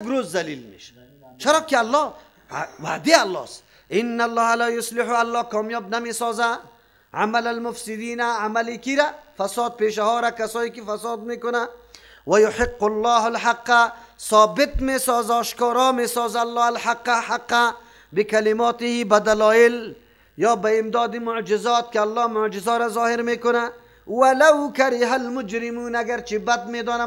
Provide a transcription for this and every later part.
روز ذلیل میشه. چرا که الله وعده الله است. ان الله لا یصلح، الله کامیاب نمیسازه عمل المفسدین، عملی کی را؟ فساد پیشه ها را، کسایی که فساد میکنه. و یحق الله الحق، ثابت میسازه، آشکارا میسازه الله الحق، حق بکلماته، بدلایل یا به امداد معجزات که الله معجزه را ظاهر میکنه. ولو کره المجرمون، اگرچه بد میدانه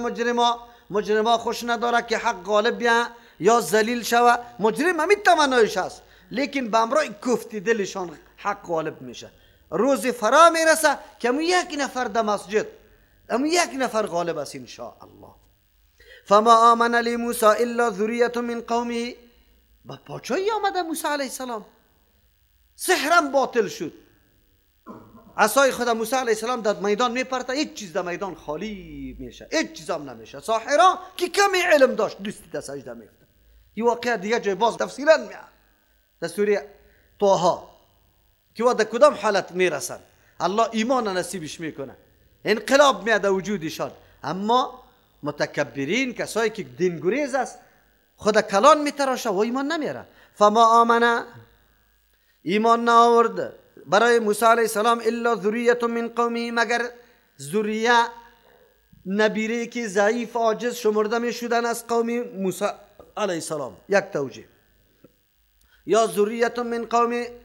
مجرما خوش نداره که حق غالب بیان یا ذلیل شوه. مجرم همین تمنایش هست، لیکن به امرای کفتی دلشان حق غالب میشه. روز فرا میرسه که امو یک نفر در مسجد، امو یک نفر غالب است ان شاء الله. فما آمن لموسی الا ذریة من قومه، با پاچایی آمده موسی علیه السلام، سحرم باطل شد. عصای خود موسی علیه السلام در میدان میپرته، هیچ چیز در میدان خالی میشه، هیچ چیز هم نمیشه. ساحران که کمی علم داشت دوستی در سجده میفته. این واقعا دیگه جای باز تفصیلا میاد در سوره طه که در کدام حالت میرسن الله ایمان نصیبش میکنه، انقلاب میاد وجودشان. اما متکبرین، کسایی که دینگریز است، خود کلان میتراشه و ایمان نمیاره. فما آمنه، ایمان نآورد برای موسی علیه السلام الا ذریة من قومه، مگر ذریه نبیره که ضعیف عاجز شمرده می شدن از قوم موسی علیه السلام. یک توجیه. یا ذریة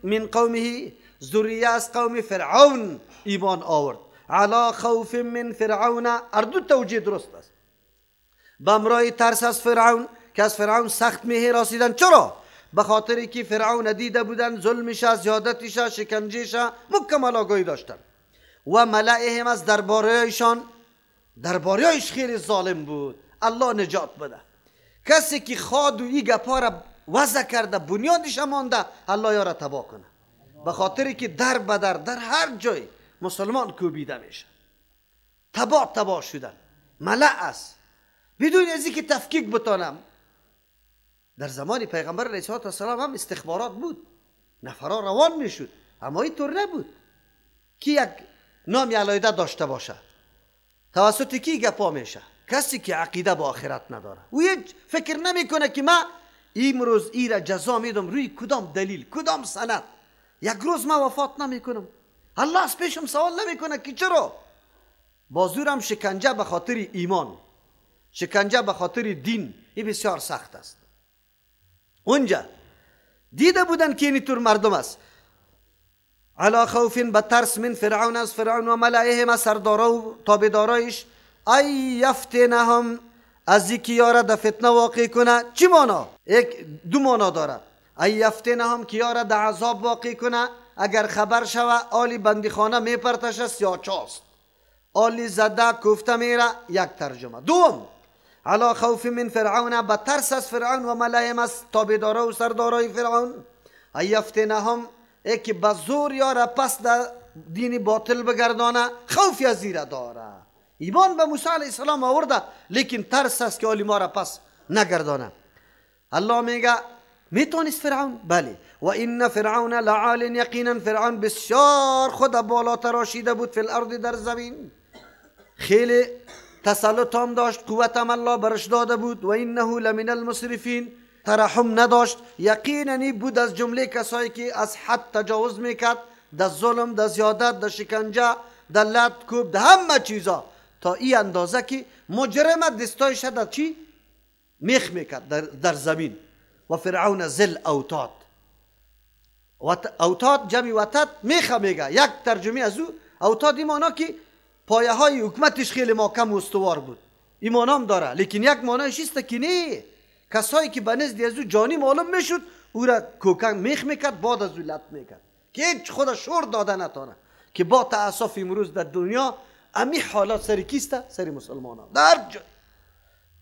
من قومه، ذریه از قوم فرعون ایمان آورد. علی خوف من فرعون، اردو توجیه درست است. بامرای ترس از فرعون که از فرعون سخت می هراسیدن. چرا؟ به خاطری که فرعون دیده بودن ظلمش، زیادتش، شکنجهش مکمل آگاهی داشتن. و ملائهم، از درباریایشان، درباریایش خیلی ظالم بود. الله نجات بده. کسی که خاد و ای گپا را وضع کرده، بنیادش مانده، الله یارا تباه کنه. به خاطری که در بدر در هر جای مسلمان کوبیده میشه، تباه شدن. ملع است بدون ازی که تفکیک بتانم. در زمان پیغمبر علیه السلام هم استخبارات بود، نفرا روان میشد، اما اینطور نبود که یک نامی علایده داشته باشه. توسط کی گپا میشه؟ کسی که عقیده با آخرت نداره. او هیچ فکر نمیکنه که من امروز ای را جزا میدم روی کدام دلیل، کدام سند. یک روز من وفات نمیکنم، الله از پیشم سوال نمیکنه که چرا. بازورم شکنجه به خاطر ایمان، شکنجه به خاطر دین، این بسیار سخت است. اونجا دیده بودن که اینطور مردم است. علا خوف، به ترس، من فرعون، از فرعون و ملائهم، سردارا و تابعدارایش. ای یفتنهم، از یکی یاره در فتنه واقع کنه. چی مانا؟ دو مانا داره. ای یفتنهم، که یاره در عذاب واقع کنه. اگر خبر شوه آلی بندیخانه میپرتشه، سیاچاست، آلی زده کوفته میره. یک ترجمه. دوم، علا خوف من فرعون، به ترس از فرعون و ملائم، از تابعدارا و سردارای فرعون. ای یفتنهم، که به زور یاره پس در دین باطل بگردانه. خوفی از زیره داره، ایمان به موسی علیه السلام آورده، لیکن ترس است که آلی ما را پس نگردانه. الله میگه میتونست فرعون؟ بله. و این فرعون لعال، یقینا فرعون بسیار خود بالا تراشیده بود، فی الارض، در زمین. خیلی تسلط هم داشت، قوت هم الله برش داده بود. و اینه لمن المسرفین، ترحم نداشت، یقیناً بود از جمله کسایی که از حد تجاوز میکرد، در ظلم، در زیادت، در شکنجه، در لط کوب، در همه چیزا، تا این اندازه که مجرم دستایش در چی؟ میخ میکرد در زمین. و فرعون ذل اوتاد، اوتاد جمعی وتد میخ میگه. یک ترجمه از او اوتاد ایمانا که پایه های حکمتش خیلی محکم و استوار بود، ایمان هم داره. لیکن یک مانایش است که نه، کسایی که به نزد از او جانی معلوم میشد، او را کوکن میخ میکرد، بعد از او لط میکرد که هیچ خود شور داده نتانه. که با تاسف امروز در دنیا امی حالات سری کیسته؟ سری مسلمان ها در جای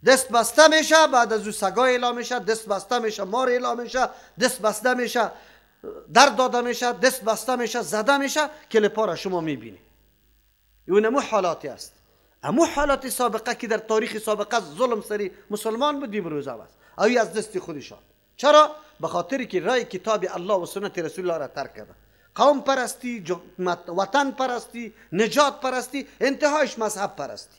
دست بسته میشه، بعد از او سگای اعلام میشه، دست بسته میشه، مار اعلام میشه، دست بسته میشه، درد داده میشه، دست بسته میشه، زده میشه. کلیپا را شما میبینی. اون امو حالاتی است، امو حالات سابقه که در تاریخ سابقه ظلم سری مسلمان بود، امروز هم است. اوی از دست خودشان. چرا؟ به خاطری که رای کتاب الله و سنت رسول الله را ترک کرده. قوم پرستی، وطن پرستی، نجات پرستی، انتهایش مذهب پرستی،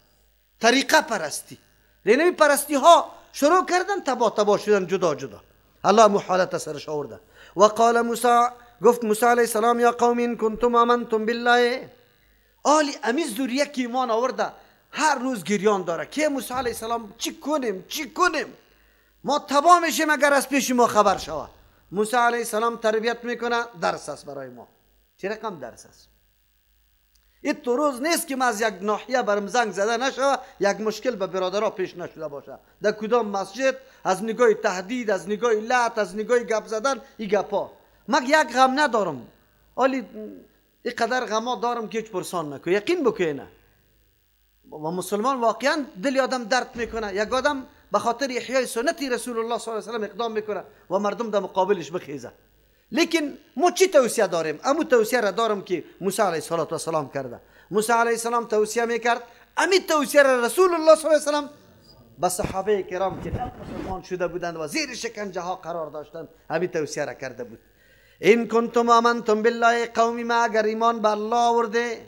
طریقه پرستی. اینمی پرستی ها شروع کردن تبا شدن جدا جدا. الله مو حالت سرش آورده. و قال موسی، گفت موسی علیه السلام یا قوم ان کنتم آمنتم بالله، آلی امی ذریه که ایمان آورده هر روز گریان داره که موسی علیه السلام چی کنیم ما تبا میشیم اگر از پیش ما خبر شود. موسی علیه السلام تربیت میکنه، درس است برای ما. چه رقم درس است؟ این تو روز نیست که ما از یک ناحیه برم زنگ زده نشوه، یک مشکل به برادرها پیش نشده باشه، در کدام مسجد از نگاه تهدید، از نگاه لعت، از نگاه گپ زدن، این گپا. من یک غم ندارم، ولی اینقدر غما دارم که هیچ پرسان نکن. یقین بکنه و مسلمان واقعا دل آدم درد میکنه. یک آدم به خاطر احیای سنتی رسول الله صلی الله علیه و سلم اقدام میکنه و مردم در مقابلش بخیزه. لیکن ما چی توصیه داریم؟ امو توصیه را دارم که موسی علیه السلام کرده. موسی علیه السلام توصیه میکرد، امی توصیه را رسول الله صلی الله علیه و سلم به صحابه کرام که مسلمان شده بودند و زیر شکنجه ها قرار داشتند امی توصیه را کرده بود. این کنتم آمنتم بالله، قومی ما اگر ایمان به الله آورده،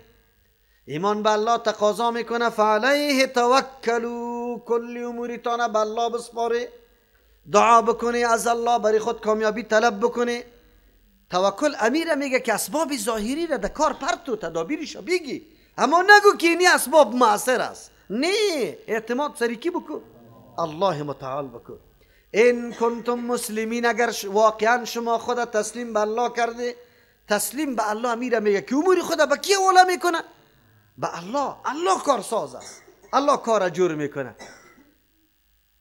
ایمان به الله تقاضا میکنه، فعلیه توکلوا، کل امورتان به الله بسپاره، دعا بکنی از الله برای خود کامیابی طلب بکنی. توکل امیر میگه که اسباب ظاهری را در کار پرت و تدابیرش بگی، اما نگو که اینی اسباب مؤثر است. نه، اعتماد سری کی بکن؟ الله متعال بکن. این کنتم مسلمین، اگر واقعا شما خود تسلیم به الله کرده، تسلیم به الله امیر میگه که امور خود به کی حواله میکنه؟ به الله. الله کارساز است، الله کار جور میکنه.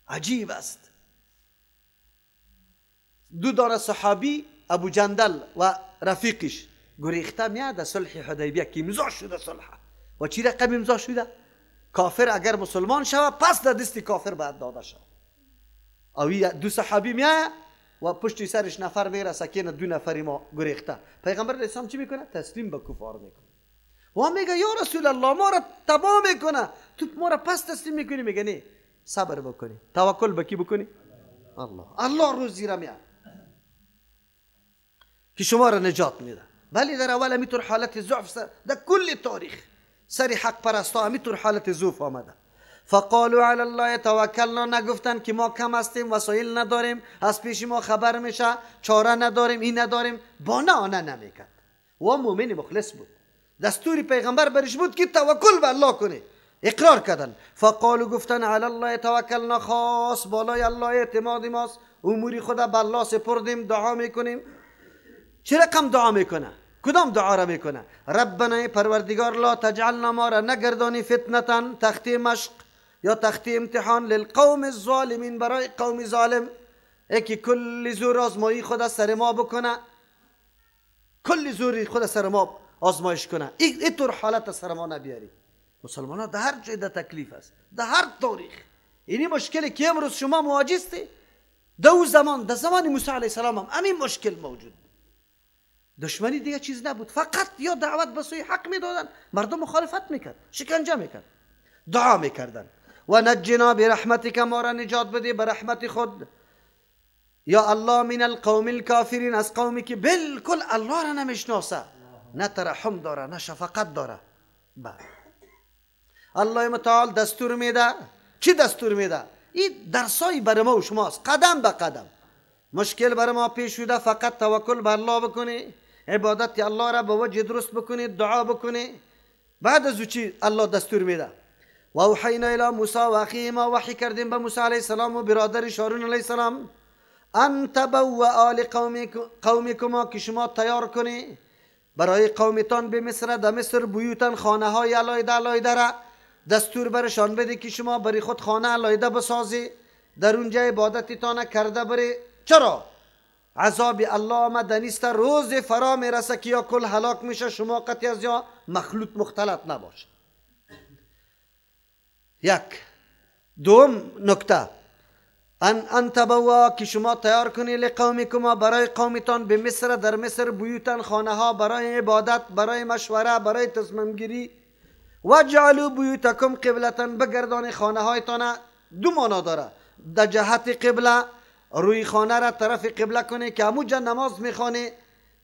عجیب است. دو دانه صحابی ابو جندل و رفیقش گریخته میاد صلح حدیبیه که امضا شده صلح. و چی رقم امضا شده؟ کافر اگر مسلمان شود پس در دست کافر باید داده شود. او دو صحابی میاد و پشت سرش نفر میره سکینه، دو نفری ما گریخته. پیغمبر اسلام چی میکنه؟ تسلیم به کفار میکنه و میگه یا رسول الله ما را تباه میکنه، تو ما را پس تسلیم میکنی؟ میگه نه، صبر بکنی، توکل به کی بکنی؟ الله. الله روز زیرا میاد که شما را نجات میده. ولی در اول همیطور حالت ضعف در کل تاریخ سری حق پرستا همیطور حالت ضعف آمده. فقالوا علی الله توکلنا، نگفتن که ما کم هستیم، وسایل نداریم، از پیش ما خبر میشه، چاره نداریم، این نداریم. بانه آنه نمیکرد و مؤمن مخلص بود. دستوری پیغمبر برش بود که توکل به الله کنه. اقرار کردن. فقالوا، گفتن علی الله توکلنا، خاص بالای الله اعتماد ماست، اموری خدا به الله سپردیم، دعا میکنیم. چه رقم دعا میکنه؟ کدام دعا را میکنه؟ ربنا، پروردگار، لا تجعلنا، ما را نگردانی، فتنة، تختی مشق یا تختی امتحان، للقوم الظالمین، برای قوم ظالم، یکی کل زور آزمایی خدا سر ما بکنه، کل زوری خدا سر ما آزمایش کنه. این طور حالت سر ما نبیاری. مسلمان ها در هر جای در تکلیف است، در هر تاریخ. اینی مشکلی که امروز شما مواجه هستی، در زمان، در زمان موسی علیه السلام هم همین مشکل موجود. دشمنی دیگه چیز نبود، فقط یا دعوت به سوی حق میدادن، مردم مخالفت میکرد، شکنجه میکرد، دعا میکردن. و نجنا برحمتک، ما را نجات بده به رحمت خود، یا الله، من القوم الکافرین، از قومی که بالکل الله را نمیشناسه، نه ترحم داره نه شفقت داره. الله متعال دستور میده. چی دستور میده؟ این درسایی برای ما و شماست، قدم به قدم. مشکل برای ما پیش شده، فقط توکل به الله بکنی، عبادت الله را به وجه درست بکنی، دعا بکنی. بعد از چی الله دستور میده؟ و اوحینا الی موسی و اخیه، ما وحی کردیم به موسی علیه السلام و برادرش هارون علیه السلام، ان تبوأ لقومکما، که شما تیار کنی برای قومتان به مصر، در مصر، بیوتن، خانه های علایده علایده را دستور برشان بده که شما برای خود خانه علایده بسازی، در اونجا عبادتتان کرده بری. چرا؟ عذاب الله آمدنی است، روز فرا میرسه که یا کل هلاک میشه، شما قطعی از یا مخلوط مختلط نباشه. یک. دوم نکته، ان تبوا، که شما تیار کنی، لقومکما، برای قومتان، به مصر، در مصر، بیوتن، خانه ها، برای عبادت، برای مشوره، برای تصمیم گیری. وجعلوا بیوتکم قبلة، بگردان خانه هایتان. دو معنا داره، در جهت قبله، روی خانه را طرف قبله کنی که همونجا نماز میخوانی.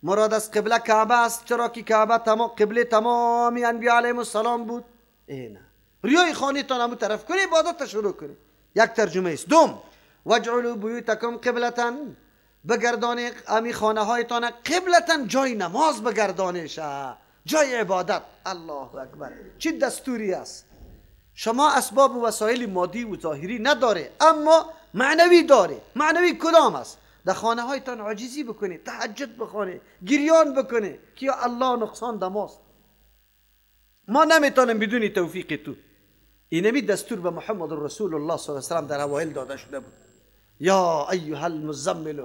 مراد از قبله کعبه است، چرا که کعبه قبله تمامی انبیاء علیهم السلام بود. اینه روی خانه تان همون طرف کنی، عبادت شروع کنی. یک ترجمه است. دوم، وجعلوا بیوتکم قبلة، بگردانی امی خانه هایتان قبلة، جای نماز بگردانیشه، جای عبادت. الله اکبر، چی دستوری است. شما اسباب و وسایل مادی و ظاهری نداره، اما معنوی داره. معنوی کدام است؟ در خانه هایتان عاجزی بکنی، تهجد بخوانی، گریان بکنی که یا الله نقصان دماست، ما نمیتونیم بدون توفیق تو. اینمی دستور به محمد رسول الله صلی الله علیه و سلم در اوایل داده شده بود. یا ایها المزمل،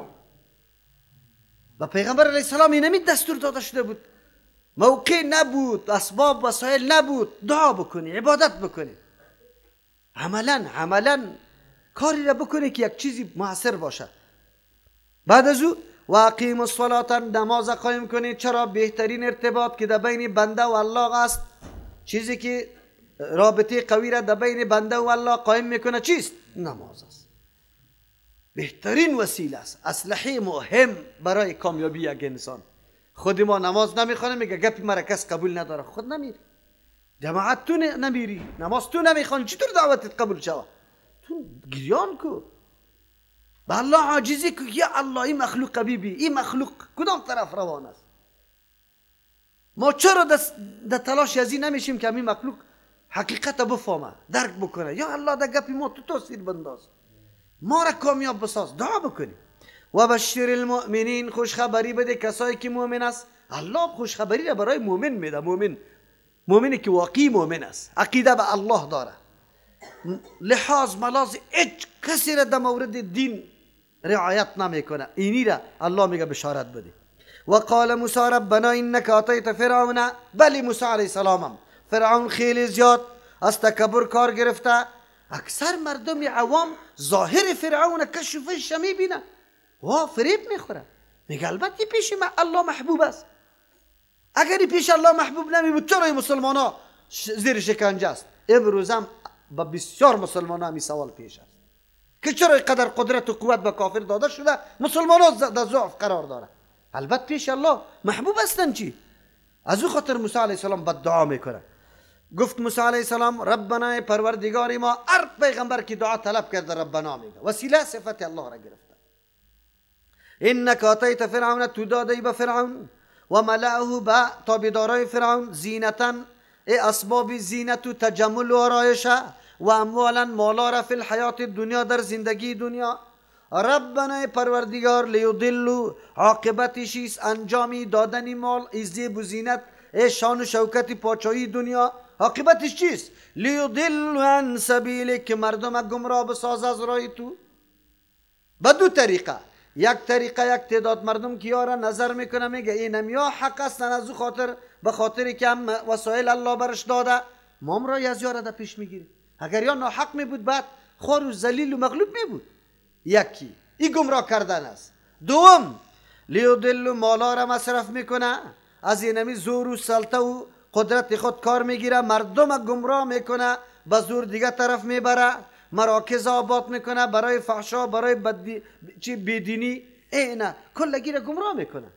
و پیغمبر علیه السلام اینمی دستور داده شده بود. موقع نبود، اسباب وسایل نبود، دعا بکنی، عبادت بکنی، عملا کاری را بکنی که یک چیزی موثر باشه. بعد از او و اقیم الصلاة، نماز قایم کنی. چرا؟ بهترین ارتباط که در بین بنده و الله است، چیزی که رابطه قوی را در بین بنده و الله قایم میکنه چیست؟ نماز است. بهترین وسیله است، اسلحه مهم برای کامیابی یک انسان. خود ما نماز نمیخوانیم، میگه گپی مرا کس قبول نداره، خود نمیری جماعت، تو نمیری نماز، تو نمیخوانی، چطور دعوتت قبول شود؟ تو گریان کو، به الله عاجزی کو. یا الله، این مخلوق حبیبی، این مخلوق کدام طرف روان است؟ ما چرا در تلاش ازی نمیشیم که همین مخلوق حقیقت بفهمه، درک بکنه؟ یا الله، در گپی ما تو تاثیر بنداز، ما را کامیاب بساز. دعا بکنی. و بشر المؤمنین، خوشخبری بده کسایی که مؤمن است. الله خوشخبری را برای مؤمن میده. مؤمنی که واقعی مؤمن است، عقیده به الله داره، لحاظ ملاز هیچ کسی را در مورد دین رعایت نمیکنه، اینی را الله میگه بشارت بده. و قال موسی ربنا انک آتیت فرعون، بلی موسی علیه السلام هم فرعون خیلی زیاد از تکبر کار گرفته. اکثر مردم عوام ظاهر فرعون کشفش میبینه و فریب میخوره، میگه البته پیش الله محبوب است. اگر پیش الله محبوب نمی بود چرا مسلمان ها زیر شکنجه است؟ امروز هم با بسیار مسلمان ها می سوال پیش است که چرا قدر قدرت و قوت به کافر داده شده، مسلمان ها در ضعف قرار داره. البته پیش الله محبوب هستن. چی؟ از او خاطر موسی علیه السلام بد دعا میکنه. گفت موسی علیه السلام ربنا، پروردگار ما. هر پیغمبر که دعا طلب کرده ربنا میگه، وسیله صفت الله را گرفته. انک آتیت فرعون، تو دادی به فرعون و ملعه، با تابعدارای فرعون، زینتا، اسباب زینت و تجمل و آرایشه، و اموالا، مالا را، فی الحیات دنیا، در زندگی دنیا. ربنا پروردگار، لیضلوا، عاقبتش انجامی دادن مال، زیب و زینت، شان و شوکت پاچایی دنیا، عاقبتش چیست؟ لیضلوا عن سبیلک، که مردم گمراه بساز از راه تو. به دو طریقه، یک طریقه یک تعداد مردم که یارا نظر میکنه میگه اینم یا حق هستن، از او خاطر به خاطری که هم وسایل الله برش داده ما را از یارا در پیش میگیریم. اگر یا ناحق می بود بعد خور و ذلیل و مغلوب می بود. یکی این گمراه کردن است. دوم لیضل، مالا را مصرف میکنه، از اینمی زور و سلطه و قدرت خود کار میگیره، مردم گمراه میکنه، به زور دیگه طرف میبره، مراکز آباد میکنه برای فحشا، برای بیدینی، اینا کلگی را گمراه میکنه.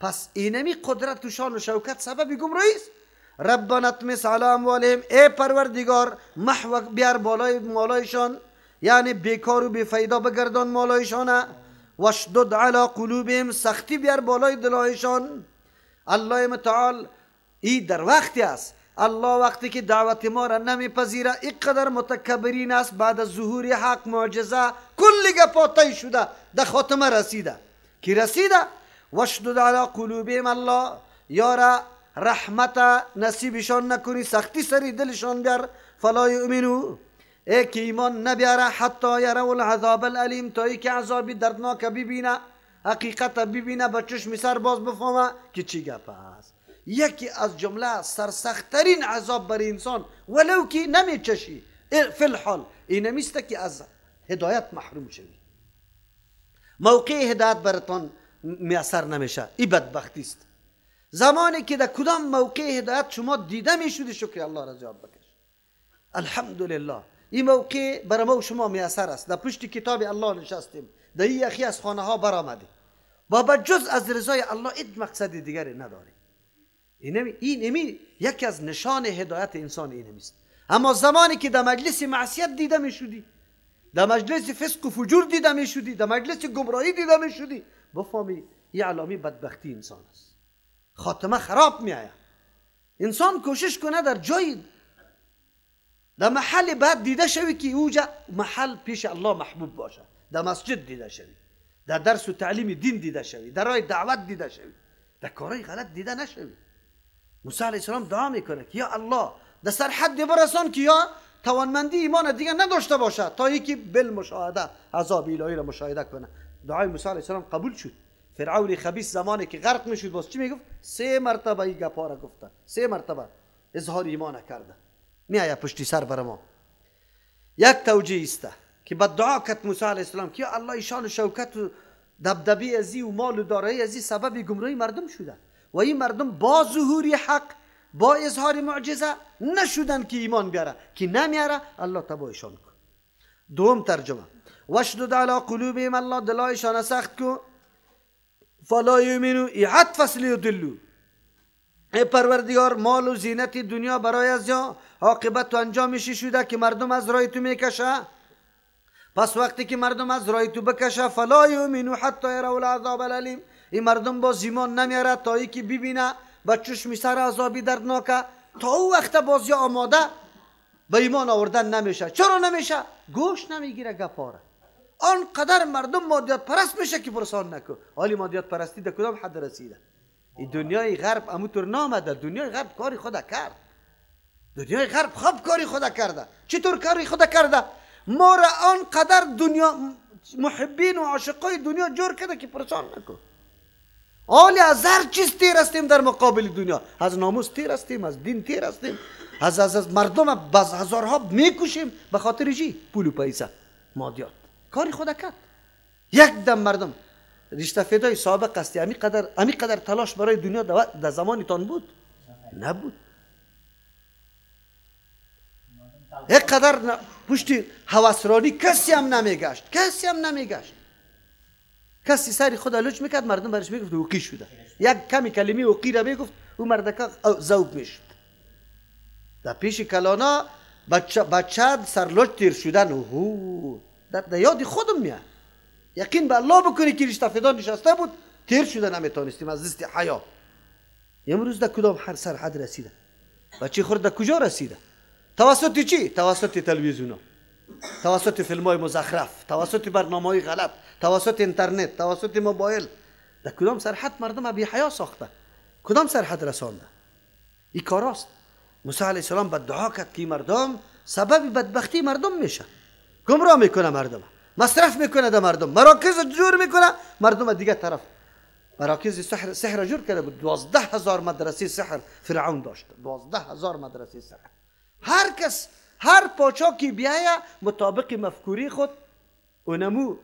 پس اینمی قدرت و شان و شوکت سبب گمراهی است. ربنا اطمس علی اموالهم، ای پروردگار محو بیار بالای مالایشان، یعنی بیکار و بیفایده بگردان مالایشان. واشدد علی قلوبهم، سختی بیار بالای دلایشان. الله متعال ای در وقتی است، الله وقتی که دعوت ما را نمیپذیره، اینقدر متکبرین است، بعد از ظهور حق معجزه کلی گپاتای شده، در خاتمه رسیده. کی رسیده؟ واشدد علی قلوبهم، الله یارا رحمت نصیبشان نکنی، سختی سری دلشان بیار. فلا یؤمنو، ای که ایمان نبیاره، حتی یروا العذاب الالیم، تا ای که عذابی دردناک ببینه، حقیقت ببینه، به چشم سر باز بفهمه که چی گپ است. یکی از جمله سرسختترین عذاب برای انسان ولو که نمیچشی فی الحال اینمیست که از هدایت محروم شوی، موقع هدایت براتون میسر نمیشه. این بدبختی است. زمانی که در کدام موقع هدایت شما دیده میشود شکر الله را زیاد بکش. الحمدلله این موقع برای ما و شما میسر است. در پشت کتاب الله نشستیم، در این یخی از خانه ها برآمدیم، با جز از رضای الله هیچ مقصد دیگری نداره. این یکی از نشان هدایت انسان اینمیست. اما زمانی که در مجلس معصیت دیده میشودی، در مجلس فسق و فجور دیده می شدی، در مجلس گمراهی دیده می شدی، بفهمی این علامه بدبختی انسان است. خاتمه خراب می آید. انسان کوشش کنه در جای در محل بعد دیده شوی که اوجا محل پیش الله محبوب باشه. در مسجد دیده شوی، در درس و تعلیم دین دیده شوی، در راه دعوت دیده شوی، در کارهای غلط دیده نشوی. موسی علیه السلام دعا میکنه که یا الله در سر حد برسان که یا توانمندی ایمان دیگه نداشته باشه تا یکی بالمشاهده عذاب الهی را مشاهده کنه. دعای موسی علیه السلام قبول شد. فرعون خبیث زمانی که غرق میشد باز چی میگفت؟ 3 مرتبه این گپا را گفته، 3 مرتبه اظهار ایمان کرده. میآید پشتی سر بر ما. یک توجیه است که بعد دعا کرد موسی علیه السلام که یا الله شان و شوکت و دبدبه ازی و مال و دارایی ازی سبب گمراهی مردم شده و این مردم با ظهور حق با اظهار معجزه نشدن که ایمان بیاره، که نمیاره الله تبایشان کن. دوم ترجمه وشدد علی قلوبهم، الله دلایشان سخت کو فلا یؤمنوا اعد فصل یدلوا. ای پروردگار مال و زینت دنیا برای از یا عاقبت و انجامش شده که مردم از راه تو میکشه. پس وقتی که مردم از راه تو بکشه فلا یؤمنوا حتی یروا العذاب الالم، این مردم باز ایمان نمیاره تا ای که ببینه با چشم سر عذابی دردناکه. تا او وقت بازی آماده به ایمان آوردن نمیشه. چرا نمیشه؟ گوش نمیگیره گپاره. آنقدر مردم مادیات پرست میشه که پرسان نکن. حالی مادیات پرستی در کدام حد رسیده؟ این دنیای غرب اموتور نامده. دنیای غرب کاری خدا کرد. دنیای غرب خوب کاری خدا کرده. چطور کاری خدا کرده؟ ما را آنقدر دنیا محبین و عاشقای دنیا جور کرده که پرسان نکن. حالی از هر چیز تیر هستیم در مقابل دنیا. از ناموس تیر هستیم، از دین تیر هستیم، از مردم باز هزارها میکشیم به خاطر چی؟ پول و پیسه مادیات. کاری خدا کرد. یک دم مردم رشته فدای سابق است. امی قدر تلاش برای دنیا در زمانتان بود؟ نبود. یک قدر پشت هوسرانی کسی هم نمیگشت. کسی سری خدا لوچ میکرد مردم برش میگفت وقی شده. یک کمی کلمه وقی را میگفت او مردکا ذوب میشد. در پیش کلانا بچه سرلوچ تیر شدن در یاد خودم میاد. یقین به الله بکنی که رشته فدا نشسته بود تیر شده نمیتونستیم از دست حیا. امروز در کدام هر سر حد رسیده؟ بچه خورد در کجا رسیده؟ توسط چی؟ توسط تلویزیونا، توسط فیلم‌های مزخرف، توسط برنامه‌های غلط، توسط اینترنت، توسط موبایل. در کدام سرحد مردم بی حیا ساخته؟ کدام سرحد رسانده؟ این کاراست. موسی علیه السلام به دعا کرد که مردم سبب بدبختی مردم میشه. گمراه میکنه مردم، مصرف میکنه در مردم، مراکز جور میکنه مردم دیگه طرف. مراکز سحر جور کرده بود. 12,000 مدرسه سحر فرعون داشت. 12,000 مدرسه سحر. هر کس هر پاچا که بیایه مطابق مفکوری خود اونمو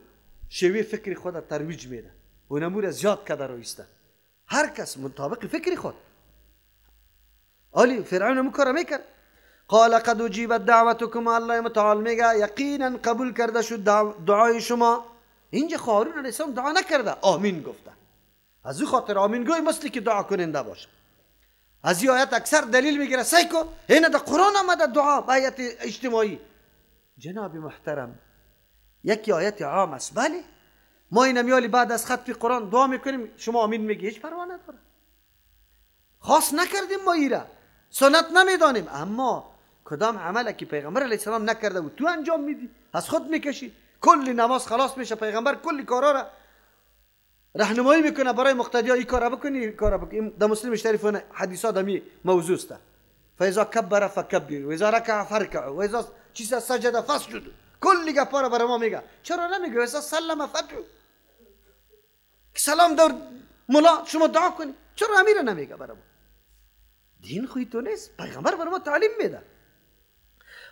شوی فکر خود ترویج میده، اونمو را زیاد کرده رویسته. هر کس مطابق فکر خود. آلی فرعون همو کار میکرد. قال قد اجیبت دعوتکم، الله متعال میگه یقینا قبول کرده شد دعای شما. اینجا هارون علیه السلام دعا نکرده، آمین گفته. از او خاطر آمین گوی مثل که دعا کننده باشه. از این آیت اکثر دلیل میگیره سیکو اینه در قرآن آمده دعا با آیت اجتماعی. جناب محترم یکی آیت عام است. بله ما این میالی بعد از ختم قرآن دعا میکنیم شما آمین میگی هیچ پروا نداره. خاص نکردیم ما ایره، سنت نمیدانیم. اما کدام عمله که پیغمبر علیه السلام نکرده و تو انجام میدی از خود میکشی. کلی نماز خلاص میشه، پیغمبر کلی کارا را راهنمایی میکنه برای مقتدیا. این کارا بکنی، این کارا بکنی. در مسلم شریف حدیثات می موضوع است. فاذا کبر فکبر و اذا رکع فرکع و اذا چیز سجد فسجد. کلی گپا برای ما میگه. چرا نمیگه اذا سلم فدعو؟ سلام دار مولا شما دعا کنی. چرا امیر نمیگه برای ما؟ دین خوی تو نیست، پیغمبر برای ما تعلیم میده.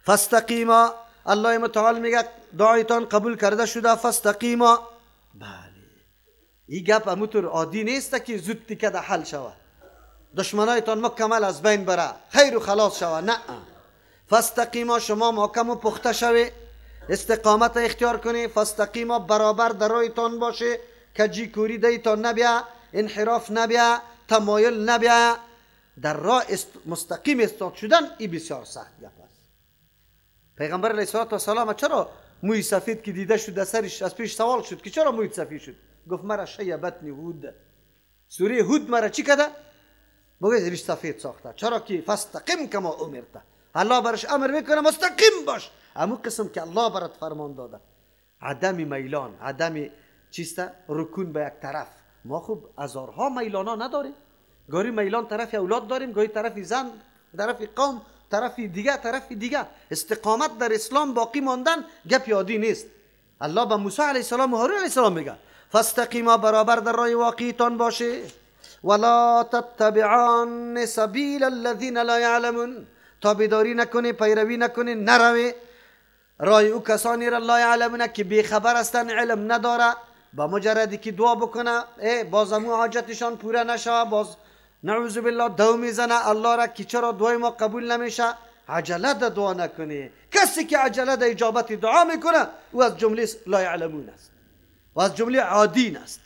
فاستقیما، الله متعال میگه دعایتان قبول کرده شده. فاستقیما، بله این گپ همونطور عادی نیست که زود تیکه حل شود، دشمنایتان مکمل از بین بره، خیر و خلاص شود. نه، فاستقیما شما محکم و پخته شوی، استقامت اختیار کنی. فاستقیما برابر در راهتان باشه، کجی کوری دیتان نبیه، انحراف نبیه، تمایل نبیه. در راه مستقیم استاد شدن این بسیار سخت گپ است. پیغمبر علیه السلام چرا موی سفید که دیده شد سرش از پیش سوال شد که چرا موی سفید شد؟ گفت مرا شیبتنی هود. سوره هود مرا چی کرده؟ بگوید ریش سفید ساخته. چرا که فاستقم کما امرته، الله برش امر میکنه مستقیم باش، همون قسم که الله برات فرمان داده. عدم میلان، عدم چیسته رکون به یک طرف. ما خوب هزارها میلانا نداریم، گاهی میلان طرف اولاد داریم، گاهی طرف زن، طرف قوم، طرف دیگه. استقامت در اسلام باقی ماندن گپ یادی نیست. الله به موسی علیه السلام و هارون علیه السلام میگه فاستقیما، برابر در راه واقعیتان باشه، ولا تتبعان سبیل الذین لا یعلمون، تابعداری نکنی، پیروی نکنی، نروی راه او کسانی را لا یعلمون که بیخبر هستن، علم نداره. با مجردی که دعا بکنه باز همون حاجتشان پوره نشه، باز نعوذ بالله دو میزنه الله را که چرا دعای ما قبول نمیشه. عجله ده دعا نکنی. کسی که عجله ده اجابت دعا میکنه او از جمله لا یعلمون است و از جمله عادین است.